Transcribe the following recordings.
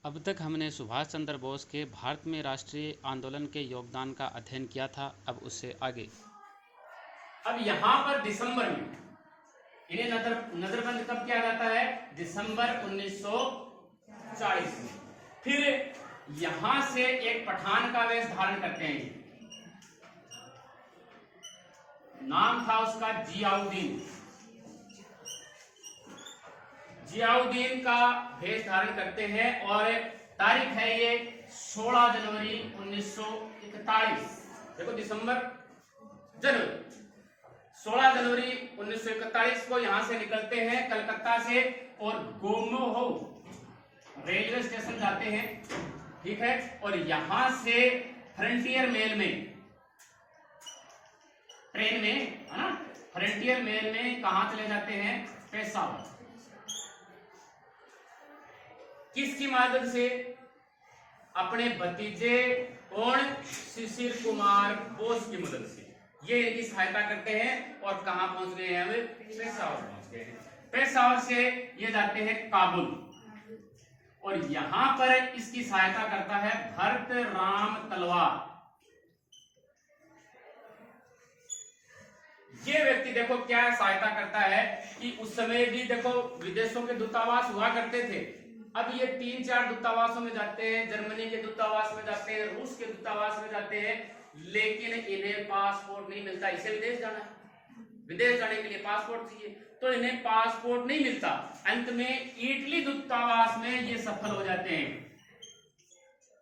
अब तक हमने सुभाष चंद्र बोस के भारत में राष्ट्रीय आंदोलन के योगदान का अध्ययन किया था। अब उससे आगे अब यहाँ पर दिसंबर में इन्हें नजरबंद कब किया जाता है? दिसंबर 1940 में। फिर यहां से एक पठान का वेश धारण करते हैं। नाम था उसका जियाउद्दीन। जियाउद्दीन का वेश धारण करते हैं और तारीख है ये 16 जनवरी 1941। देखो दिसंबर जनवरी 16 जनवरी 1941 को यहां से निकलते हैं कलकत्ता से और गोमोहो रेलवे स्टेशन जाते हैं। ठीक है, और यहां से फ्रंटियर मेल में ट्रेन में है ना, फ्रंटियर मेल में कहां चले जाते हैं? पेशावर। किसकी मदद से? अपने भतीजे कौन? शिशिर कुमार बोस की मदद से ये इनकी सहायता करते हैं। और कहां पहुंच गए हैं? पेशावर पहुंच गए हैं। पेशावर से ये जाते हैं काबुल और यहां पर इसकी सहायता करता है भरत राम तलवार। ये व्यक्ति देखो क्या सहायता करता है कि उस समय भी देखो विदेशों के दूतावास हुआ करते थे। अब ये 3-4 दूतावासों में जाते हैं, जर्मनी के दूतावास में जाते हैं, रूस के दूतावास में जाते हैं, लेकिन इन्हें पासपोर्ट नहीं मिलता। इसे विदेश जाना है, विदेश जाने के लिए पासपोर्ट चाहिए, तो इन्हें पासपोर्ट नहीं मिलता। अंत में इटली दूतावास में ये सफल हो जाते हैं।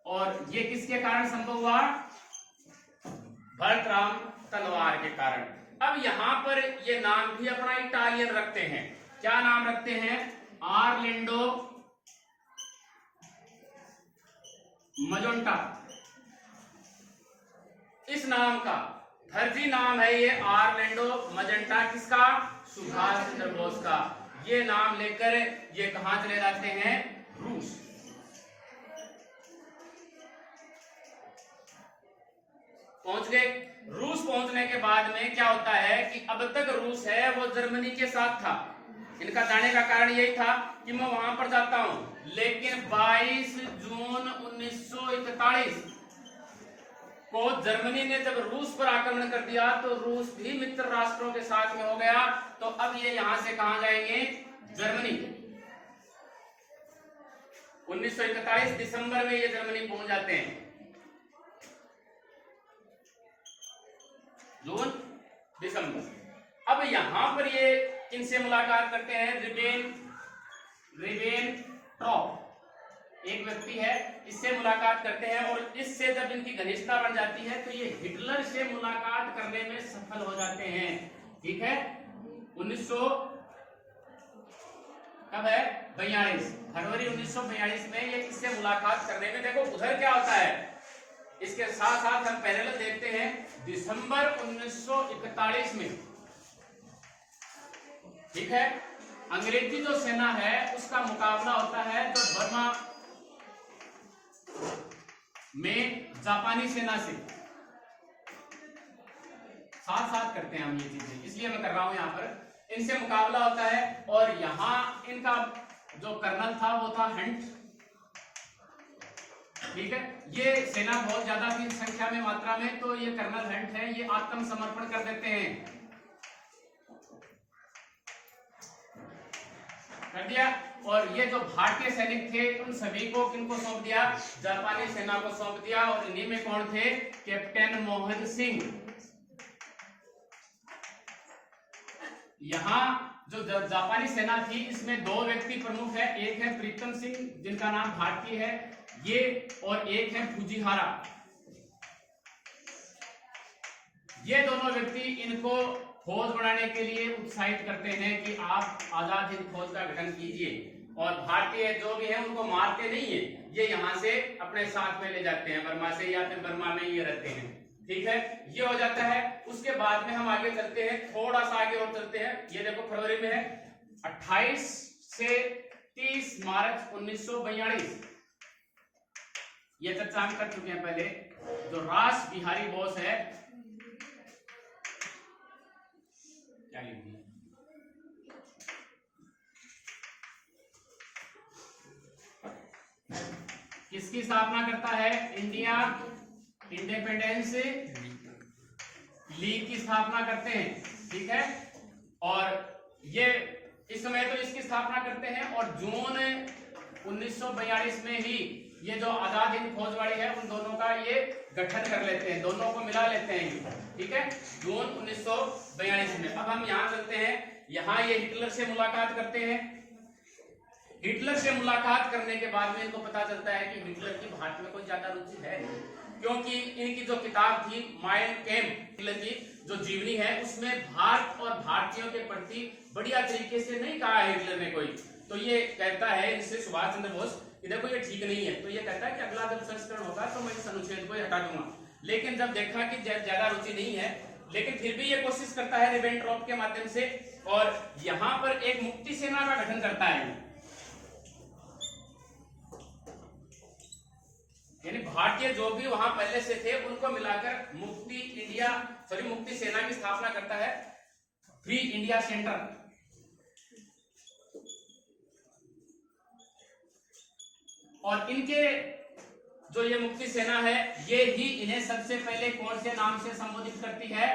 और ये किसके कारण संभव हुआ? भरत राम तलवार के कारण। अब यहां पर ये नाम भी अपना इटालियन रखते हैं। क्या नाम रखते हैं? आर्लिंडो मजोंटा। इस नाम का फर्जी नाम है ये आर्लिंडो मजंटा। किसका? सुभाष चंद्र बोस का। ये नाम लेकर ये कहां चले जाते हैं? रूस। पहुंच गए। रूस पहुंचने के बाद में क्या होता है कि अब तक रूस है वो जर्मनी के साथ था। इनका जाने का कारण यही था कि मैं वहां पर जाता हूं, लेकिन 22 जून 1941 को जर्मनी ने जब रूस पर आक्रमण कर दिया तो रूस भी मित्र राष्ट्रों के साथ में हो गया। तो अब ये यहां से कहां जाएंगे? जर्मनी। 1941 दिसंबर में ये जर्मनी पहुंच जाते हैं। जून दिसंबर। अब यहां पर ये इनसे मुलाकात करते हैं। रिबेनट्रॉप एक व्यक्ति है, इससे मुलाकात करते हैं और इससे जब इनकी घनिष्ठता बन जाती है तो ये हिटलर से मुलाकात करने में सफल हो जाते हैं। ठीक है, 1900 कब है? 42 फरवरी 1942 में ये इससे मुलाकात करने में। देखो उधर क्या होता है, इसके साथ साथ हम पैरेलल देखते हैं। दिसंबर 1941 में, ठीक है, अंग्रेजी जो सेना है उसका मुकाबला होता है जो बर्मा में जापानी सेना से। साथ साथ करते हैं हम ये चीजें, इसलिए मैं कर रहा हूं यहां पर। इनसे मुकाबला होता है और यहां इनका जो कर्नल था वो था हंट। ठीक है, ये सेना बहुत ज्यादा थी संख्या में, मात्रा में, तो ये कर्नल हंट है, ये आत्मसमर्पण कर देते हैं। कर दिया। और ये जो भारतीय सैनिक थे उन सभी को किनको सौंप दिया? जापानी सेना को सौंप दिया। और इन्हीं में कौन थे? कैप्टन मोहन सिंह। यहाँ जो जापानी सेना थी इसमें 2 व्यक्ति प्रमुख है। एक है प्रीतम सिंह जिनका नाम भारतीय है ये, और एक है फुजिहारा। ये दोनों व्यक्ति इनको फौज बनाने के लिए उत्साहित करते हैं कि आप आजाद हिंद फौज का गठन कीजिए। और भारतीय जो भी है उनको मारते नहीं है, ये यहाँ से अपने साथ में ले जाते हैं बर्मा से, या फिर बर्मा में ये रहते हैं। ठीक है, ये हो जाता है। उसके बाद में हम आगे चलते हैं, थोड़ा सा आगे और चलते हैं। ये देखो फरवरी में है 28 से 30 मार्च 1942। ये चर्चा हम कर चुके हैं पहले। जो रास बिहारी बोस है, क्या लिख दिया? किसकी स्थापना करता है? इंडिया इंडिपेंडेंस लीग की स्थापना करते हैं, ठीक है। और ये इस समय तो इसकी स्थापना करते हैं और जून 1942 में ही ये जो आजाद हिंद फौजवाड़ी है उन दोनों का ये गठन कर लेते हैं, दोनों को मिला लेते हैं, ठीक है, जून 1942 में। अब हम यहाँ चलते हैं, यहाँ ये हिटलर से मुलाकात करते हैं। हिटलर से मुलाकात करने के बाद में इनको पता चलता है कि हिटलर की भारत में कोई ज्यादा रुचि है नहीं, क्योंकि इनकी जो किताब थी माइन कैम्प, हिटलर की जो जीवनी है उसमें भारत और भारतीयों के प्रति बढ़िया तरीके से नहीं कहा है हिटलर ने कोई। तो ये कहता है इससे सुभाष चंद्र बोस कि देखो ये ठीक नहीं है, तो ये कहता है कि अगला जब संस्करण होगा तो मैं इस अनुच्छेद को हटा दूंगा। लेकिन जब देखा कि ज्यादा रुचि नहीं है, लेकिन फिर भी ये कोशिश करता है रिबेनट्रॉप के माध्यम से, और यहाँ पर एक मुक्ति सेना का गठन करता है, यानी भारतीय जो भी वहां पहले से थे उनको मिलाकर मुक्ति सेना की स्थापना करता है, फ्री इंडिया सेंटर। और इनके जो ये मुक्ति सेना है ये ही इन्हें सबसे पहले कौन से नाम से संबोधित करती है?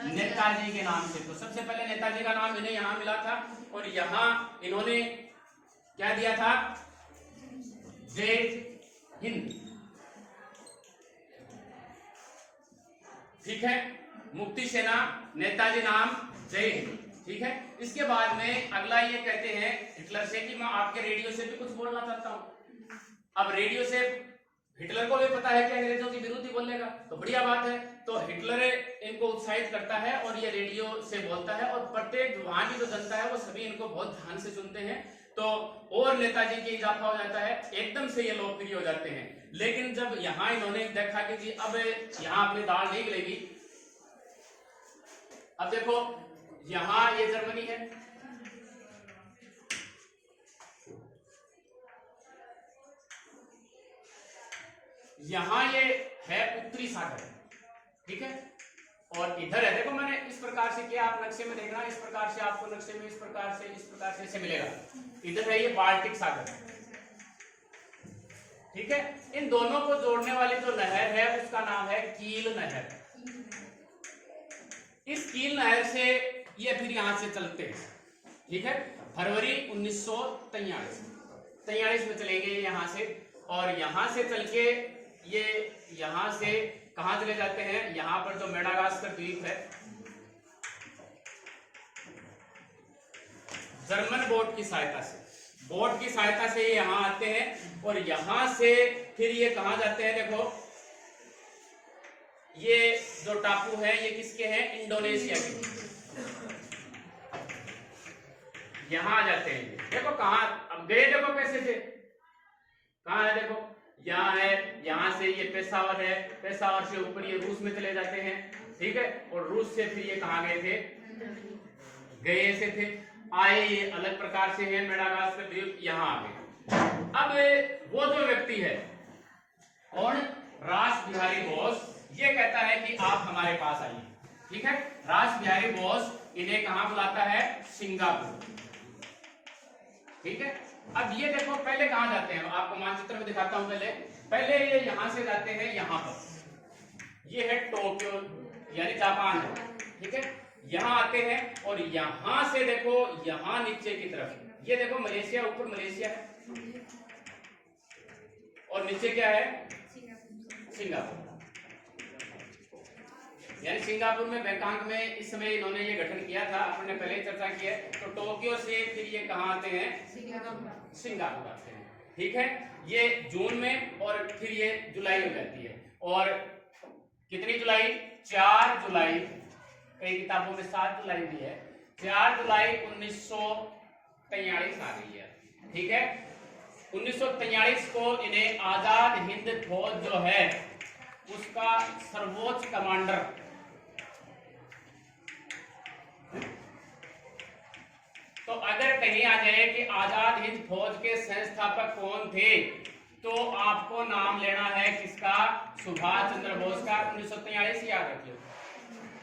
नेताजी के नाम से। तो सबसे पहले नेताजी का नाम इन्हें यहाँ मिला था और यहाँ इन्होंने क्या दिया था? जय हिंद, ठीक है। मुक्ति सेना, नेताजी नाम, जय हिंद, ठीक है। इसके बाद में अगला ये कहते हैं हिटलर से कि मैं आपके रेडियो से भी कुछ बोलना चाहता हूं। अब रेडियो से हिटलर को भी पता है कि अंग्रेजों के विरुद्ध ही बोलेगा, तो बढ़िया बात है। तो हिटलर इनको उत्साहित करता है और ये रेडियो से बोलता है और प्रत्येक वहां की जो जनता है वो सभी इनको बहुत ध्यान से सुनते हैं। तो और नेताजी की इजाफा हो जाता है, एकदम से ये लोकप्रिय हो जाते हैं। लेकिन जब यहाँ इन्होंने देखा कि जी अब यहाँ अपनी दाल नहीं मिलेगी, अब देखो यहाँ ये जर्मनी है, यहाँ ये है उत्तरी सागर, ठीक है, और इधर है, देखो मैंने इस प्रकार से किया, आप नक्शे में देखना, इस प्रकार से आपको नक्शे में इस प्रकार से ऐसे मिलेगा। इधर है ये बाल्टिक सागर, ठीक है। इन दोनों को जोड़ने वाली जो नहर है उसका नाम है कील नहर। इस कील नहर से ये फिर यहां से चलते हैं, ठीक है, फरवरी 1943 में चलेंगे यहां से, और यहां से चल के ये यहां से कहां चले जाते हैं? यहां पर जो मेडागास्कर द्वीप है, जर्मन बोट की सहायता से ये यहां आते हैं और यहां से फिर ये कहां जाते हैं? देखो ये जो टापू है ये किसके हैं? इंडोनेशिया के। यहां आ जाते हैं, देखो कहां अब गए, देखो कैसे थे, कहां है? देखो यहाँ है, यहां से ये पेशावर है, पेशावर से ऊपर ये रूस में चले जाते हैं, ठीक है, और रूस से फिर ये कहां गए थे? गए से थे, आए ये अलग प्रकार से है, मेडागास्कर द्वीप, यहाँ आ गए। अब वो जो व्यक्ति है कौन? रास बिहारी बोस, ये कहता है कि आप हमारे पास आइए, ठीक है। रास बिहारी बोस इन्हें कहां बुलाता है? सिंगापुर, ठीक है। अब ये देखो पहले कहां जाते हैं, आपको मानचित्र में दिखाता हूं। पहले ये यहां से जाते हैं, यहां पर ये है टोक्यो यानी जापान है, ठीक है, यहां आते हैं और यहां से देखो यहां नीचे की तरफ ये देखो मलेशिया, ऊपर मलेशिया है और नीचे क्या है? सिंगापुर, यानी सिंगापुर में बैंकॉक में इस समय इन्होंने ये गठन किया था, आपने पहले ही चर्चा की है। तो टोक्यो से फिर ये कहां आते हैं? सिंगापुर आते हैं, ठीक है। ये जून में और फिर ये जुलाई में जाती है, और कितनी जुलाई? 4 जुलाई, कई किताबों में 7 जुलाई भी है, 4 जुलाई 1943 आ गई है, ठीक है। 1943 को इन्हें आजाद हिंद फौज जो है उसका सर्वोच्च कमांडर तो अगर कहीं आ जाए कि आजाद हिंद फौज के संस्थापक कौन थे, तो आपको नाम लेना है किसका? सुभाष चंद्र बोस का। 1943 याद रखिए।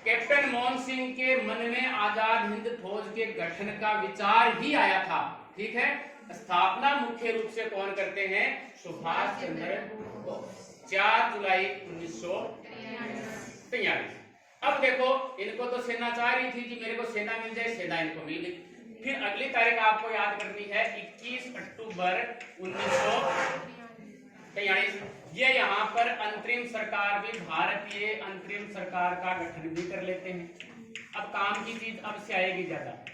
कैप्टन मोहन सिंह के मन में आजाद हिंद फौज के गठन का विचार ही आया था, ठीक है। स्थापना मुख्य रूप से कौन करते हैं? सुभाष चंद्र बोस, 4 जुलाई 1943। अब देखो, इनको तो सेना चाह रही थी कि मेरे को सेना मिल जाए, सेना इनको मिल गई। फिर अगली तारीख आपको याद करनी है 21 अक्टूबर 1943। ये यहाँ पर अंतरिम सरकार भी, भारतीय अंतरिम सरकार का गठन भी कर लेते हैं। अब काम की चीज अब से आएगी ज्यादा,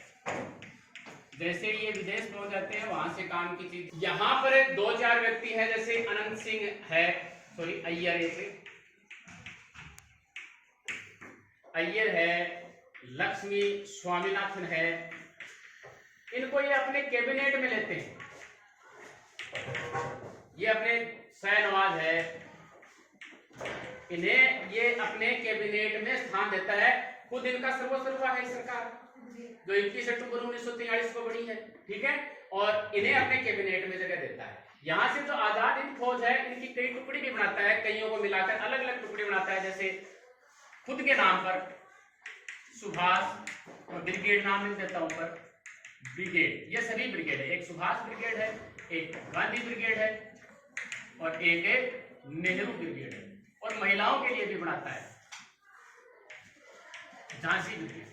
जैसे ये विदेश पहुंच जाते हैं वहां से काम की चीज। यहाँ पर 2-4 व्यक्ति हैं, जैसे अनंत सिंह है, सॉरी अय्यर है, लक्ष्मी स्वामीनाथन है, इनको ये अपने कैबिनेट में लेते हैं। ये अपने शाहनवाज है, इन्हें ये अपने कैबिनेट में स्थान देता है। खुद इनका सर्वोच्च है सरकार, जो 21 अक्टूबर 1943 को बनी है, ठीक है, और इन्हें अपने कैबिनेट में जगह देता है। यहाँ से जो आजाद हिंद फौज है, इनकी कई टुकड़ी भी बनाता है, कईयों को मिलाकर अलग अलग टुकड़ी बनाता है। जैसे खुद के नाम पर सुभाष, और ब्रिगेड नाम लिख देता हूं ऊपर, ब्रिगेड, ये सभी ब्रिगेड है। एक सुभाष ब्रिगेड है, एक गांधी ब्रिगेड है, और एक नेहरू ब्रिगेड है। और महिलाओं के लिए भी बनाता है झांसी ब्रिगेड,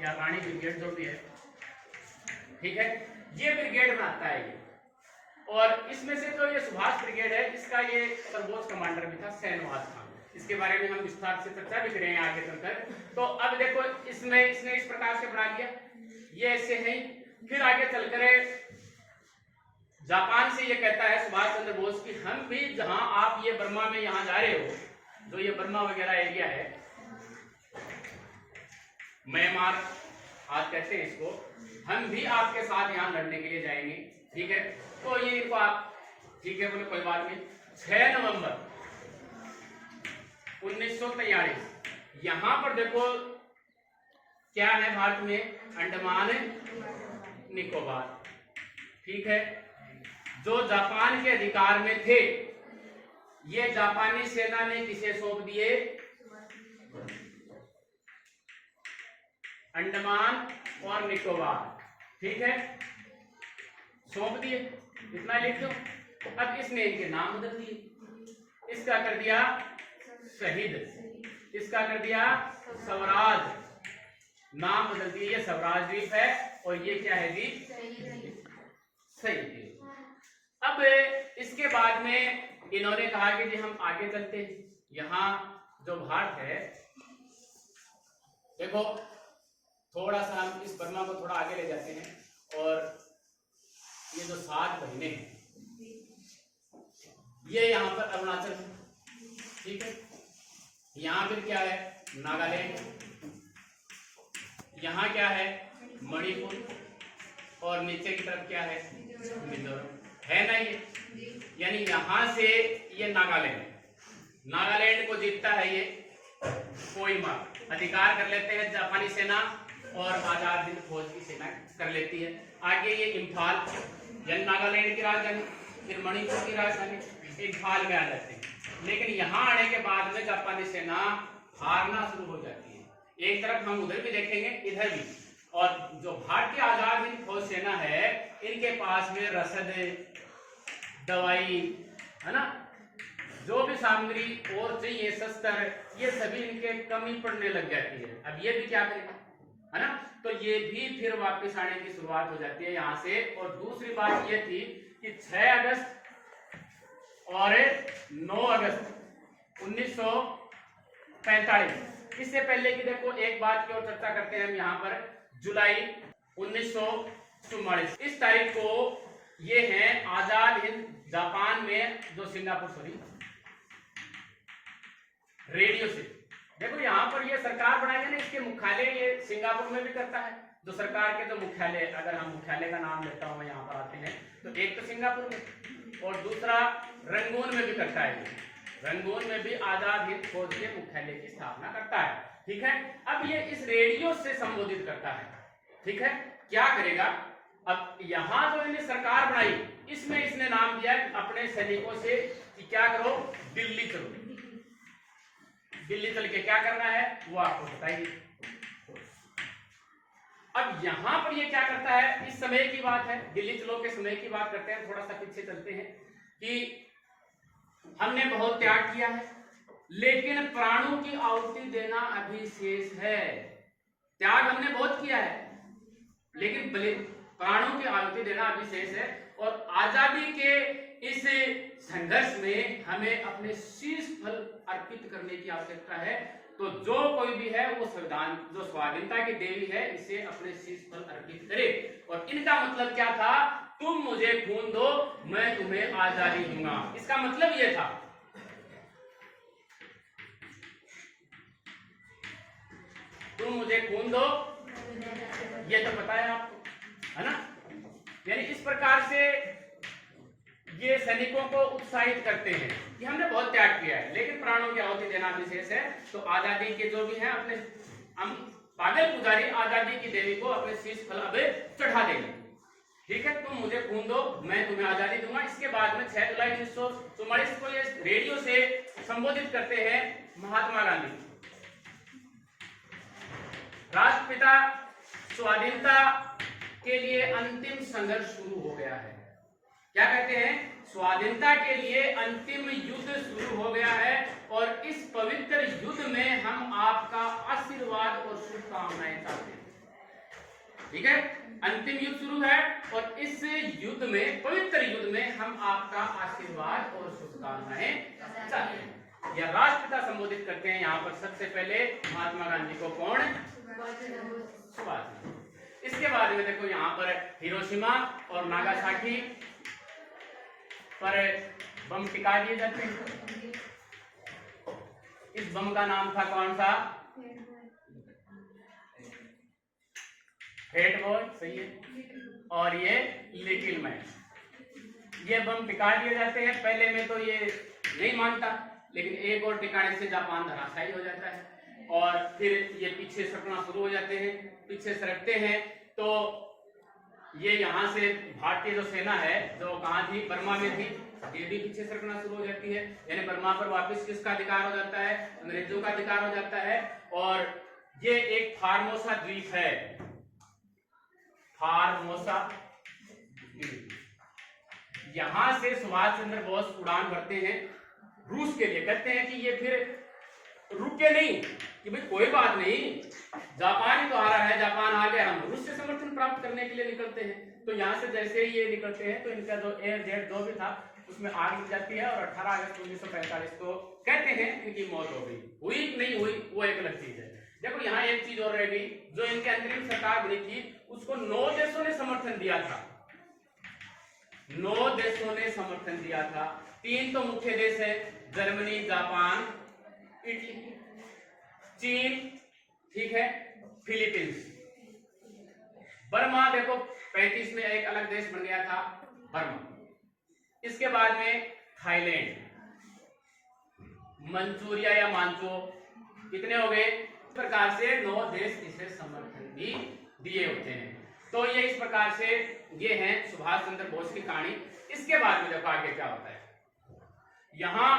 या रानी ब्रिगेड जो भी है, ठीक है, ये ब्रिगेड बनाता है ये। और इसमें से जो ये सुभाष ब्रिगेड है, इसका ये सर्वोच्च कमांडर भी था शाहनवाज खान। इसके बारे में हम विस्तार से चर्चा भी करेंगे आगे चलकर। तो अब देखो, इसमें इसने इस प्रकार से बना दिया, ये ऐसे है। फिर आगे चलकर जापान से ये कहता है सुभाष चंद्र बोस कि हम भी, जहां आप ये बर्मा में यहां जा रहे हो, जो ये बर्मा वगैरह एरिया है, म्यांमार आज कहते हैं इसको, हम भी आपके साथ यहां लड़ने के लिए जाएंगे, ठीक है। तो ये इनको आप, ठीक है, बोले कोई बात नहीं। 6 नवंबर 1943, यहां पर देखो क्या है भारत में, अंडमान निकोबार, ठीक है, जो जापान के अधिकार में थे, ये जापानी सेना ने किसे सौंप दिए? अंडमान और निकोबार, ठीक है, सौंप दिए, इतना लिख दो। अब इसने इनके नाम बदल दिए, इसका कर दिया शहीद, इसका कर दिया स्वराज, नाम बदल दिए। ये स्वराज द्वीप है और ये क्या है द्वीप? शहीद द्वीप। अब इसके बाद में इन्होंने कहा कि जी हम आगे चलते हैं। यहाँ जो भारत है, देखो थोड़ा सा हम इस बर्मा को थोड़ा आगे ले जाते हैं, और ये जो 7 महीने हैं, ये यहाँ पर अरुणाचल है, ठीक है, यहाँ फिर क्या है? नागालैंड, यहाँ क्या है? मणिपुर, और नीचे की तरफ क्या है? मिजोरम है ना ये। यानी यहां से ये नागालैंड को जीतता है ये कोहिमा, अधिकार कर लेते हैं जापानी सेना, और आजाद हिंद फौज की सेना कर लेती है। आगे ये इम्फाल, यानी नागालैंड की राजधानी, फिर मणिपुर की राजधानी इम्फाल में आ जाते हैं। लेकिन यहाँ आने के बाद में जापानी सेना हारना शुरू हो जाती है। एक तरफ हम उधर भी देखेंगे, इधर भी। और जो भारतीय आजाद हिंद फौज सेना है, इनके पास में रसद, दवाई, है ना, जो भी सामग्री और चाहिए, शस्त्र, ये सभी इनके कमी पड़ने लग जाती है। अब ये भी क्या करेगा, है ना, तो ये भी फिर वापस आने की शुरुआत हो जाती है यहाँ से। और दूसरी बात ये थी कि 6 अगस्त और 9 अगस्त 1945, इससे पहले की देखो एक बात की और चर्चा करते हैं हम यहाँ पर। जुलाई 1944, इस तारीख को ये है आजाद हिंद जापान में, जो सिंगापुर रेडियो से, देखो यहाँ पर ये सरकार बनाई है ना, इसके मुख्यालय ये सिंगापुर में भी करता है। जो सरकार के जो मुख्यालय, अगर हम मुख्यालय का नाम लेता हूँ, यहाँ पर आते हैं, तो एक तो सिंगापुर में और दूसरा रंगून में भी करता है। रंगून में भी आजाद हिंद फौज के मुख्यालय की स्थापना करता है, ठीक है। अब ये इस रेडियो से संबोधित करता है, ठीक है। क्या करेगा? अब यहाँ जो इन्हें सरकार बनाई, इसमें इसने नाम दिया अपने सैनिकों से कि क्या करो, दिल्ली चलो। दिल्ली चल के क्या करना है वो आपको बताइए। अब यहां पर ये क्या करता है, इस समय की बात है, दिल्ली चलो के समय की बात करते हैं, थोड़ा सा पीछे चलते हैं कि हमने बहुत त्याग किया है लेकिन प्राणों की आहुति देना अभी शेष है। त्याग हमने बहुत किया है लेकिन प्राणों की आहुति देना अभी शेष है और आजादी के इस संघर्ष में हमें अपने शीश फल अर्पित करने की आवश्यकता है। तो जो कोई भी है वो संविधान जो स्वाधीनता की देवी है इसे अपने शीश फल अर्पित करे। और इनका मतलब क्या था, तुम मुझे खून दो मैं तुम्हें आजादी दूंगा, इसका मतलब ये था। तुम मुझे खून दो, ये तो पता है आपको, है ना। यानी इस प्रकार से ये सैनिकों को उत्साहित करते हैं कि हमने बहुत त्याग किया है लेकिन प्राणों की आहुति देना विशेष है। तो आजादी के जो भी हैं अपने हम पागल पुजारी आजादी की देवी को अपने शीश फल अब चढ़ा देंगे। ठीक है, तुम मुझे खून दो मैं तुम्हें आजादी दूंगा। इसके बाद में 6 जुलाई 1944 को ये रेडियो से संबोधित करते हैं महात्मा गांधी। राष्ट्रपिता स्वाधीनता के लिए अंतिम संघर्ष शुरू हो गया है। क्या कहते हैं, स्वाधीनता के लिए अंतिम युद्ध शुरू हो गया है और इस पवित्र युद्ध में हम आपका आशीर्वाद और शुभकामनाएं चाहते हैं। ठीक है, अंतिम युद्ध शुरू है और इस युद्ध में पवित्र युद्ध में हम आपका आशीर्वाद और शुभकामनाएं चाहते हैं। यह राष्ट्रपिता संबोधित करते हैं यहाँ पर सबसे पहले महात्मा गांधी को। कौन? सुभाष। इसके बाद में देखो यहाँ पर हिरोशिमा और नागासाकी पर बम टिका दिए जाते हैं। इस बम का नाम था कौन सा? फेट बॉय, सही है, और ये लिटिल मैन। ये बम टिका दिए जाते हैं। पहले में तो ये नहीं मानता लेकिन एक और टिकाने से जापान धराशायी हो जाता है और फिर ये पीछे सरकना शुरू हो जाते हैं। पीछे सरकते हैं तो ये यहाँ से भारतीय जो सेना है जो कहाँ थी, बर्मा में थी, ये भी पीछे सरकना शुरू हो जाती है। यानी बर्मा पर वापस किसका अधिकार हो जाता है? अंग्रेजों का अधिकार हो जाता है। और ये एक फार्मोसा द्वीप है, फार्मोसा। यहां से सुभाष चंद्र बोस उड़ान भरते हैं रूस के लिए। कहते हैं कि ये फिर रुके नहीं कि भाई कोई बात नहीं, जापान ही तो हारा है, जापान आ गया, हम रूस से समर्थन प्राप्त करने के लिए निकलते हैं। तो यहाँ से जैसे ही ये निकलते हैं तो इनका जो एयर जेट जो भी था उसमें आग लग जाती है और 18 अगस्त 1945 को कहते हैं इनकी मौत हो गई। हुई नहीं हुई वो एक अलग चीज है। देखो यहाँ एक चीज और रह गई, जो इनके अंतरिम सरकार बनी थी उसको 9 देशों ने समर्थन दिया था। 9 देशों ने समर्थन दिया था। 3 तो मुख्य देश है, जर्मनी, जापान, इटली, चीन, ठीक है, फिलीपींस। बर्मा देखो 35 में एक अलग देश बन गया था, बर्मा। इसके बाद में थाईलैंड, मंचूरिया या मांचो, कितने हो गए? इस प्रकार से 9 देश इसे समर्थन भी दिए होते हैं। तो ये इस प्रकार से ये हैं सुभाष चंद्र बोस की कहानी। इसके बाद में देखो आगे क्या होता है। यहां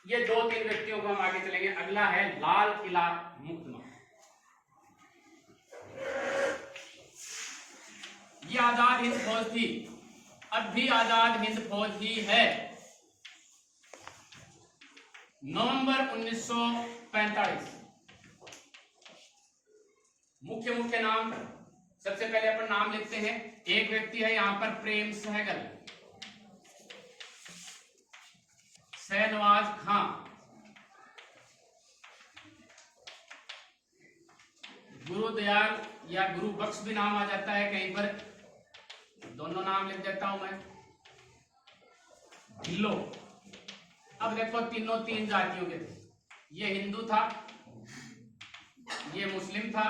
ये 2-3 व्यक्तियों को हम आगे चलेंगे। अगला है लाल किला मुकदमा। ये आजाद हिंद फौज थी, अब भी आजाद हिंद फौज ही है। नवंबर 1945। मुख्य नाम, सबसे पहले अपन नाम लिखते हैं। एक व्यक्ति है यहां पर प्रेम सहगल, शहनवाज खां, गुरुदयाल या गुरु बख्श भी नाम आ जाता है कहीं पर, दोनों नाम लिख देता हूं मैं। ढिल्लो। अब देखो तीनों 3 जातियों के थे। ये हिंदू था, ये मुस्लिम था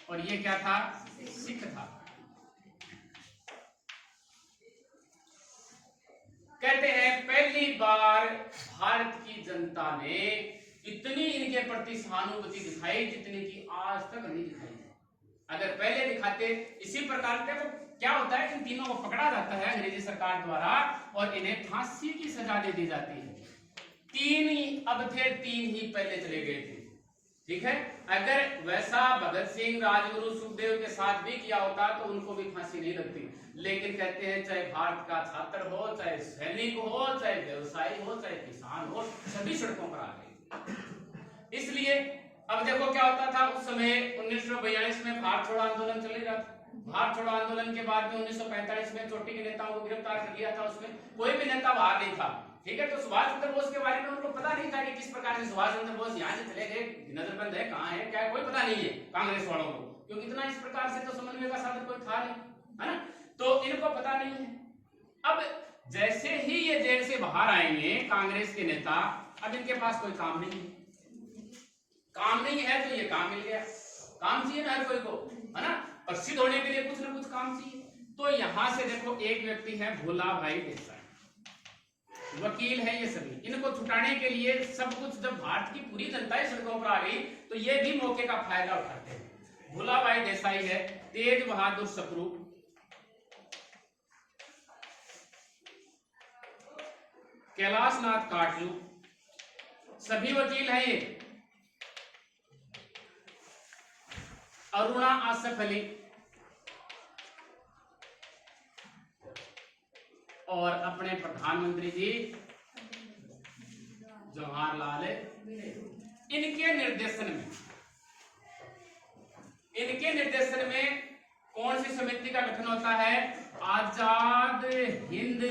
और ये क्या था? सिख था। कहते हैं पहली बार भारत की जनता ने इतनी इनके प्रति सहानुभूति दिखाई जितनी कि आज तक नहीं दिखाई। अगर पहले दिखाते इसी प्रकार के, तो क्या होता है, इन तीनों को पकड़ा जाता है अंग्रेजी सरकार द्वारा और इन्हें फांसी की सजा दे दी जाती है। 3 ही अब थे, 3 ही पहले चले गए थे। ठीक है, अगर वैसा भगत सिंह, राजगुरु, सुखदेव के साथ भी किया होता तो उनको भी फांसी नहीं लगती। लेकिन कहते हैं चाहे भारत का छात्र हो, चाहे सैनिक हो, चाहे व्यवसायी हो, चाहे किसान हो, सभी सड़कों पर आ गए। इसलिए अब देखो क्या होता था उस समय 1942 में भारत छोड़ो आंदोलन चल रहा था। भारत छोड़ो आंदोलन के बाद में 1945 में चोटी के नेताओं को गिरफ्तार कर लिया था। उसमें कोई भी नेता बाहर नहीं था, ठीक है। तो सुभाष चंद्र बोस के बारे में उनको पता नहीं था कि किस प्रकार से सुभाष चंद्र बोस यहाँ से चले गए, नजरबंद है, कहाँ है, क्या, कोई पता नहीं है कांग्रेस वालों को, क्योंकि इतना इस प्रकार से तो समन्वय का साधन कोई था नहीं, है ना। तो इनको पता नहीं है। अब जैसे ही ये जेल से बाहर आएंगे कांग्रेस के नेता, अब इनके पास कोई काम नहीं है, काम नहीं है तो ये काम मिल गया। काम चाहिए ना हर कोई को, है ना, प्रसिद्ध होने के लिए कुछ ना कुछ काम चाहिए। तो यहां से देखो एक व्यक्ति है भोला भाई देसाई, वकील है, ये सभी इनको छुटाने के लिए सब कुछ, जब भारत की पूरी जनता सड़कों पर आ गई तो ये भी मौके का फायदा उठाते हैं। भोला भाई देसाई है, तेज बहादुर सप्रू, कैलाश नाथ काटजू, सभी वकील हैं ये। अरुणा आसफ अली और अपने प्रधानमंत्री जी जवाहरलाल इनके निर्देशन में कौन सी समिति का गठन होता है? आजाद हिंद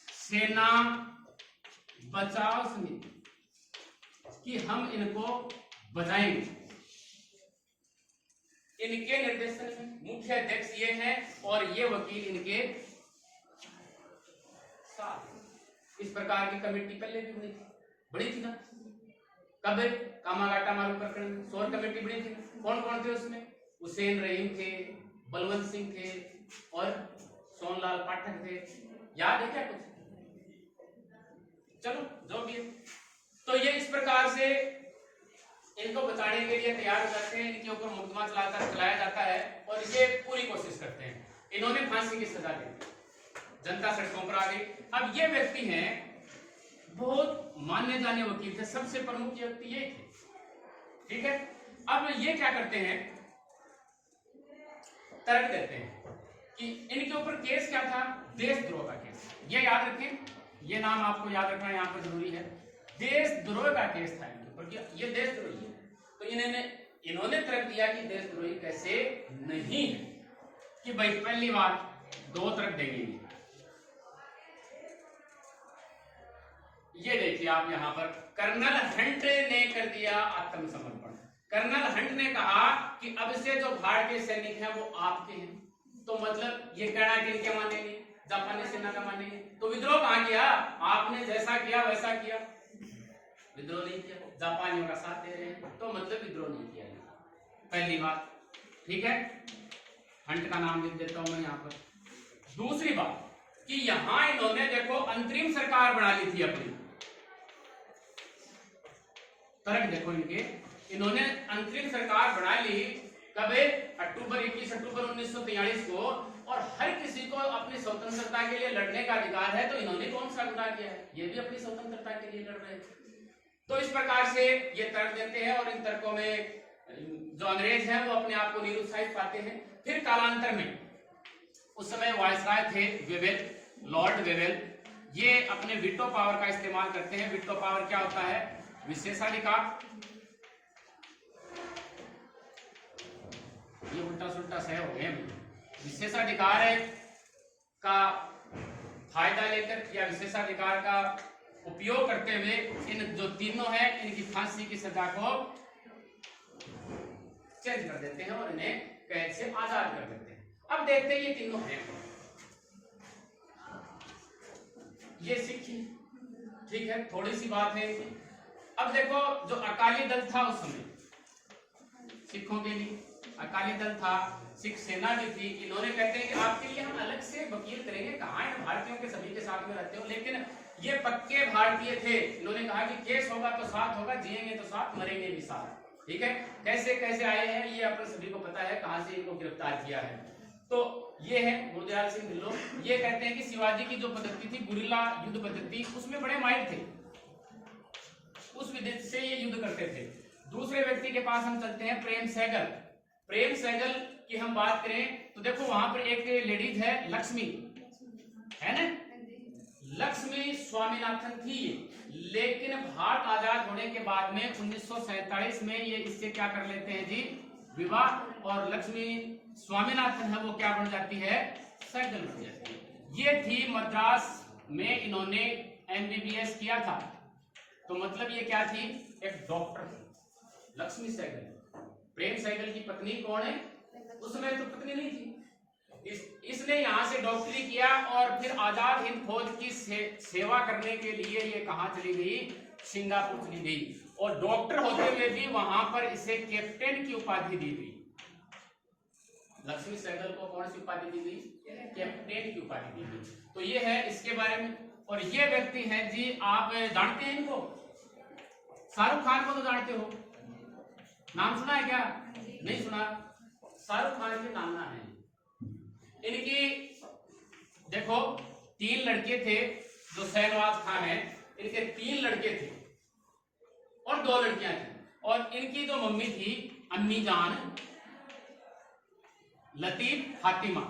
सेना बचाओ समिति, कि हम इनको बचाएंगे। इनके निर्देशन में मुख्य अध्यक्ष ये हैं और ये वकील इनके साथ। इस प्रकार की कमेटी पहले भी बड़ी थी ना, कब? कामागाटा मालूम प्रकरण में शोर कमेटी बड़ी थी। कौन कौन थे उसमें? हुसैन रहीम थे, बलवंत सिंह थे और सोनलाल पाठक थे। याद है क्या कुछ? चलो जो भी है। तो ये इस प्रकार से इनको बचाने के लिए तैयार हो जाते हैं, इनके ऊपर मुकदमा चलाया जाता है और ये पूरी कोशिश करते हैं। इन्होंने फांसी की सजा दी, जनता सड़कों पर आ गई। अब ये व्यक्ति हैं बहुत माने जाने वकील थे, सबसे प्रमुख व्यक्ति ये थे, ठीक है। अब ये क्या करते हैं, तर्क देते हैं कि इनके ऊपर केस क्या था? देशद्रोह का केस। ये याद रखें, ये नाम आपको याद रखना यहाँ पर जरूरी है। देशद्रोह का केस था इनके ऊपर, ये देशद्रोही है। तो इन्होंने तर्क दिया कि देशद्रोही कैसे नहीं है, कि भाई पहली बात दो तर्क देंगे। ये देखिए आप यहाँ पर, कर्नल हंट ने कर दिया आत्मसमर्पण। कर्नल हंट ने कहा कि अब से जो भारतीय सैनिक हैं वो आपके हैं। तो मतलब ये कहना कि इनके मानेंगे, जापानी सेना का मानेंगे। तो विद्रोह कहां किया? आपने जैसा किया वैसा किया, विद्रोह नहीं किया, जापानियों का साथ दे रहे हैं, तो मतलब विद्रोह नहीं किया। पहली बात, ठीक है, हंट का नाम लिख देता हूं मैं यहाँ पर। दूसरी बात कि यहां इन्होंने देखो अंतरिम सरकार बना ली थी अपनी। तर्क देखो इनके, इन्होंने अंतरिम सरकार बना ली कब? 21 अक्टूबर 1943 को। और हर किसी को अपनी स्वतंत्रता के लिए लड़ने का अधिकार है, तो इन्होंने कौन सा गुनाह किया है? ये भी अपनी स्वतंत्रता के लिए लड़ रहे हैं। तो इस प्रकार से ये तर्क देते हैं और इन तर्कों में जो अंग्रेज हैं वो अपने आप को निरुत्साहित पाते हैं। फिर कालांतर में, उस समय वायसराय थे वेवेल, लॉर्ड वेवेल, ये अपने वीटो पावर का इस्तेमाल करते हैं। वीटो पावर क्या होता है? विशेषाधिकार। ये उल्टा सुल्टा सह हो गए। विशेषाधिकार का फायदा लेकर या विशेषाधिकार का उपयोग करते हुए इन जो तीनों हैं इनकी फांसी की सजा को चेंज कर देते हैं और इन्हें कैद से आजाद कर देते हैं। अब देखते हैं ये तीनों हैं। ये सिख, ठीक है, थोड़ी सी बात है इनकी। अब देखो जो अकाली दल था उस समय सिखों के लिए, अकाली दल था, सिख सेना भी थी। इन्होंने कहते हैं कि आपके लिए हम अलग से वकील करेंगे, कहाँ है भारतीयों के सभी के साथ में रहते हो। लेकिन ये पक्के भारतीय थे, इन्होंने कहा कि केस होगा तो साथ होगा, जिएंगे तो साथ, मरेंगे भी साथ, ठीक है। कैसे कैसे आए हैं ये अपन सभी को पता है, कहां से इनको गिरफ्तार किया है। तो ये है गुरदयाल सिंह ढिल्लों। ये कहते हैं कि शिवाजी की जो पद्धति थी गुरिल्ला युद्ध पद्धति, उसमें बड़े माहिर थे। उस विधि से ये युद्ध करते थे। दूसरे व्यक्ति के पास हम चलते हैं, प्रेम सहगल। प्रेम सहगल की हम बात करें तो देखो वहां पर एक लेडीज है लक्ष्मी, है ना, लक्ष्मी स्वामीनाथन थी, लेकिन भारत आजाद होने के बाद में 1947 में ये इससे क्या कर लेते हैं जी, विवाह, और लक्ष्मी स्वामीनाथन है वो क्या बन जाती है, सहगल बन जाती है। ये थी मद्रास में इन्होंने MBBS किया था, तो मतलब ये क्या थी, एक डॉक्टर थी लक्ष्मी सहगल। प्रेम सहगल की पत्नी कौन है, उस समय तो पत्नी नहीं थी, इसने यहाँ से डॉक्टरी किया और फिर आजाद हिंद फौज की सेवा करने के लिए ये कहाँ चली गई, सिंगापुर चली गई, और डॉक्टर होते हुए भी वहां पर इसे कैप्टन की उपाधि दी गई। लक्ष्मी सहगल को कौन सी उपाधि दी गई, कैप्टन की उपाधि दी गई। तो ये है इसके बारे में। और ये व्यक्ति है जी, आप जानते हैं इनको, शाहरुख खान को तो जानते हो, नाम सुना है क्या, नहीं सुना, शाहरुख खान के नाना है इनकी। देखो 3 लड़के थे, जो शहनवाज खान है, इनके 3 लड़के थे और 2 लड़कियां थी, और इनकी जो मम्मी थी अम्मी जान, लतीफ फातिमा,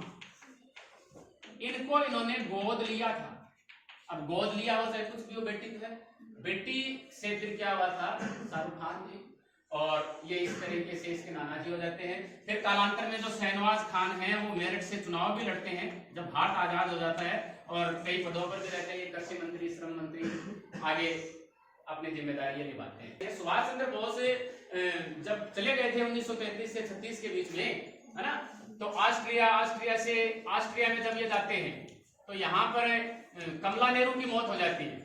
इनको इन्होंने गोद लिया था। अब गोद लिया हो चाहे कुछ भी हो, बेटी तो है, बेटी से फिर क्या हुआ था, शाहरुख खान जी, और ये इस तरीके से इसके नाना जी हो जाते हैं। फिर कालांतर में जो शहनवाज खान हैं वो मेरठ से चुनाव भी लड़ते हैं जब भारत आजाद हो जाता है, और कई पदों पर भी रहते हैं, कृषि मंत्री, श्रम मंत्री, आगे अपनी जिम्मेदारियां निभाते हैं। सुभाष चंद्र बोस जब चले गए थे 1933 से 36 के बीच में, है ना, तो ऑस्ट्रिया में जब ये जाते हैं तो यहाँ पर कमला नेहरू की मौत हो जाती है।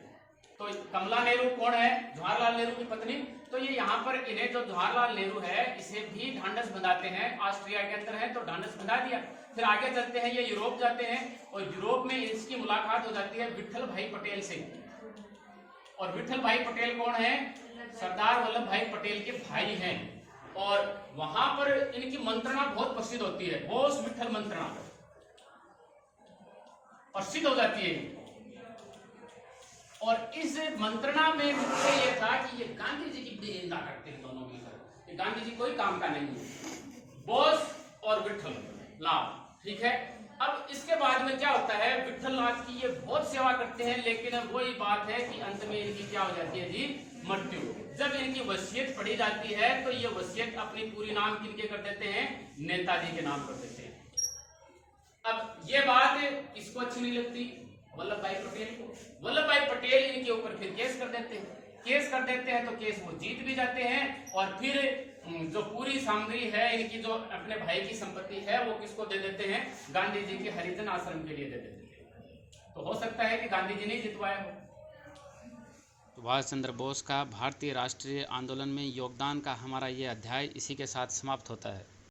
तो कमला नेहरू कौन है, जवाहरलाल नेहरू की पत्नी। तो ये यहाँ पर इन्हें जो जवाहरलाल नेहरू है इसे भी ढांढस बंधाते हैं, ऑस्ट्रिया के अंदर है तो ढांढस बंधा दिया। फिर आगे चलते हैं, ये यूरोप जाते हैं और यूरोप में इसकी मुलाकात हो जाती है विठल भाई पटेल से। और विठल भाई पटेल कौन है, सरदार वल्लभ भाई पटेल के भाई हैं, और वहां पर इनकी मंत्रणा बहुत प्रसिद्ध होती है, बोस विठल मंत्रणा प्रसिद्ध हो जाती है। और इस मंत्रणा में मुख्य ये था कि ये गांधी जी की निंदा करते हैं दोनों मिलकर, गांधी जी कोई काम का नहीं है, बोस और विठल लाल, ठीक है। अब इसके बाद में क्या होता है, विठल नाथ की ये बहुत सेवा करते हैं, लेकिन अब वही बात है कि अंत में इनकी क्या हो जाती है जी, मृत्यु। जब इनकी वसीयत पढ़ी जाती है तो ये वसीयत अपनी पूरी नाम किनके कर देते हैं, नेताजी के नाम कर देते हैं। अब ये बात इसको अच्छी नहीं लगती वल्लभ भाई पटेल को। वल्लभ भाई पटेल इनके ऊपर फिर केस कर देते हैं, तो केस वो जीत भी जाते हैं, और फिर जो पूरी सामग्री है इनकी, जो अपने भाई की संपत्ति है, वो किसको दे देते हैं, गांधी जी के हरिजन आश्रम के लिए दे देते हैं। तो हो सकता है कि गांधी जी ने जितवाया हो। सुभाष चंद्र बोस का भारतीय राष्ट्रीय आंदोलन में योगदान का हमारा ये अध्याय इसी के साथ समाप्त होता है।